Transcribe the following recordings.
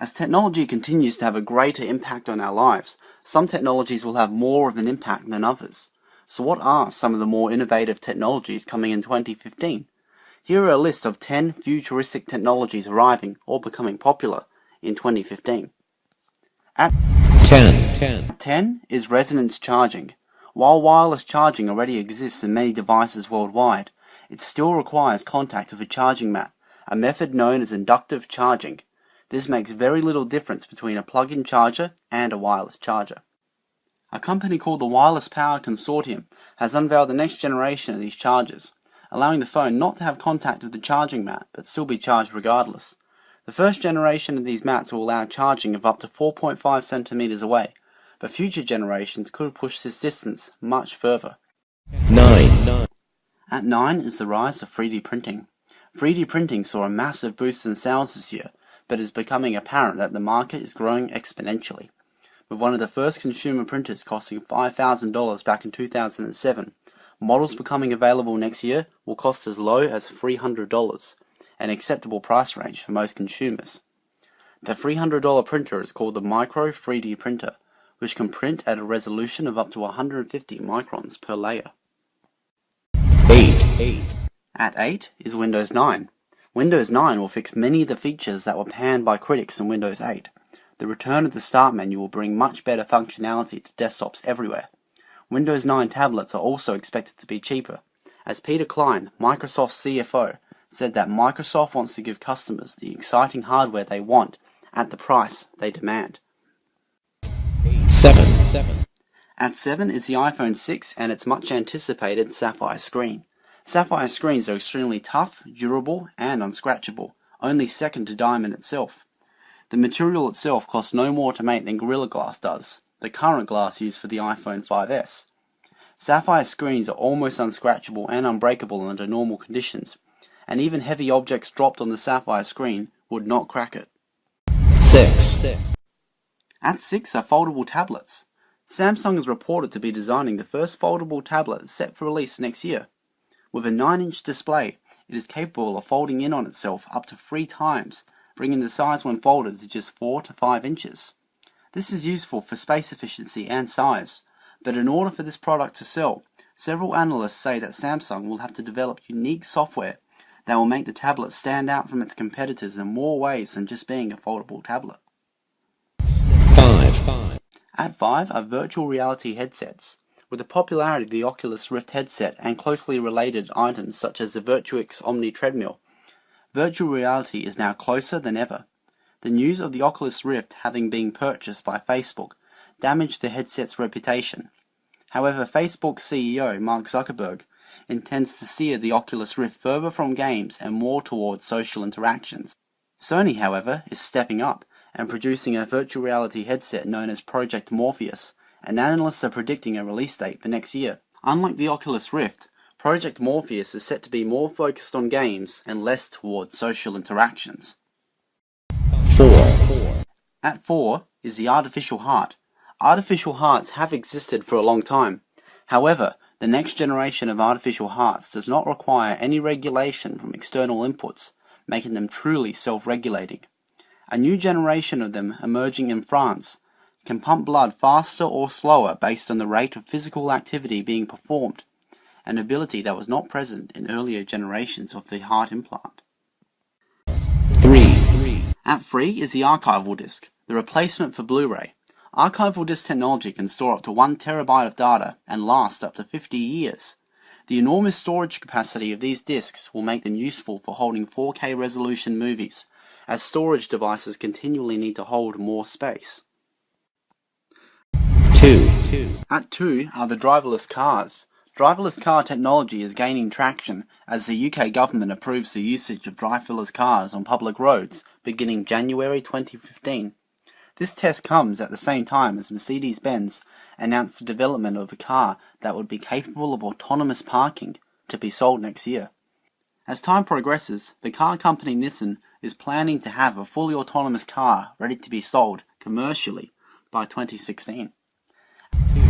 As technology continues to have a greater impact on our lives, some technologies will have more of an impact than others. So what are some of the more innovative technologies coming in 2015? Here are a list of 10 futuristic technologies arriving or becoming popular in 2015. At 10 is resonance charging. While wireless charging already exists in many devices worldwide, it still requires contact with a charging mat, a method known as inductive charging. This makes very little difference between a plug-in charger and a wireless charger. A company called the Wireless Power Consortium has unveiled the next generation of these chargers, allowing the phone not to have contact with the charging mat but still be charged regardless. The first generation of these mats will allow charging of up to 4.5 centimeters away, but future generations could push this distance much further. 9. At 9 is the rise of 3D printing. 3D printing saw a massive boost in sales this year, but it is becoming apparent that the market is growing exponentially. With one of the first consumer printers costing $5,000 back in 2007, models becoming available next year will cost as low as $300, an acceptable price range for most consumers. The $300 printer is called the Micro 3D printer, which can print at a resolution of up to 150 microns per layer. 8. At 8 is Windows 9. Windows 9 will fix many of the features that were panned by critics in Windows 8. The return of the Start menu will bring much better functionality to desktops everywhere. Windows 9 tablets are also expected to be cheaper, as Peter Klein, Microsoft's CFO, said that Microsoft wants to give customers the exciting hardware they want at the price they demand. 7. At 7 is the iPhone 6 and its much anticipated Sapphire screen. Sapphire screens are extremely tough, durable, and unscratchable, only second to diamond itself. The material itself costs no more to make than Gorilla Glass does, the current glass used for the iPhone 5S. Sapphire screens are almost unscratchable and unbreakable under normal conditions, and even heavy objects dropped on the Sapphire screen would not crack it. 6. At 6 are foldable tablets. Samsung is reported to be designing the first foldable tablet set for release next year. With a 9-inch display, it is capable of folding in on itself up to 3 times, bringing the size when folded to just 4 to 5 inches. This is useful for space efficiency and size, but in order for this product to sell, several analysts say that Samsung will have to develop unique software that will make the tablet stand out from its competitors in more ways than just being a foldable tablet. 5. At 5 are virtual reality headsets. With the popularity of the Oculus Rift headset and closely related items such as the Virtuix Omni treadmill, virtual reality is now closer than ever. The news of the Oculus Rift having been purchased by Facebook damaged the headset's reputation. However, Facebook's CEO, Mark Zuckerberg, intends to steer the Oculus Rift further from games and more towards social interactions. Sony, however, is stepping up and producing a virtual reality headset known as Project Morpheus, and analysts are predicting a release date for next year. Unlike the Oculus Rift, Project Morpheus is set to be more focused on games and less towards social interactions. 4. At 4 is the artificial heart. Artificial hearts have existed for a long time. However, the next generation of artificial hearts does not require any regulation from external inputs, making them truly self-regulating. A new generation of them emerging in France can pump blood faster or slower based on the rate of physical activity being performed, an ability that was not present in earlier generations of the heart implant. 3. At 3 is the archival disk, the replacement for Blu-ray. Archival disk technology can store up to 1 terabyte of data and last up to 50 years. The enormous storage capacity of these disks will make them useful for holding 4K resolution movies, as storage devices continually need to hold more space. 2. At 2 are the driverless cars. Driverless car technology is gaining traction as the UK government approves the usage of driverless cars on public roads beginning January 2015. This test comes at the same time as Mercedes-Benz announced the development of a car that would be capable of autonomous parking to be sold next year. As time progresses, the car company Nissan is planning to have a fully autonomous car ready to be sold commercially by 2016.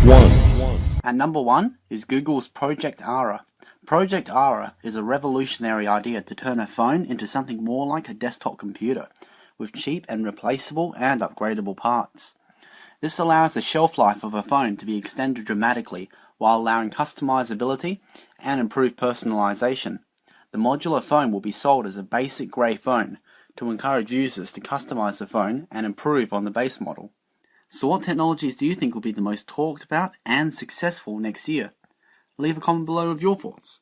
1. At number 1 is Google's Project Ara. Project Ara is a revolutionary idea to turn a phone into something more like a desktop computer, with cheap and replaceable and upgradable parts. This allows the shelf life of a phone to be extended dramatically while allowing customizability and improved personalization. The modular phone will be sold as a basic grey phone to encourage users to customize the phone and improve on the base model. So what technologies do you think will be the most talked about and successful next year? Leave a comment below with your thoughts.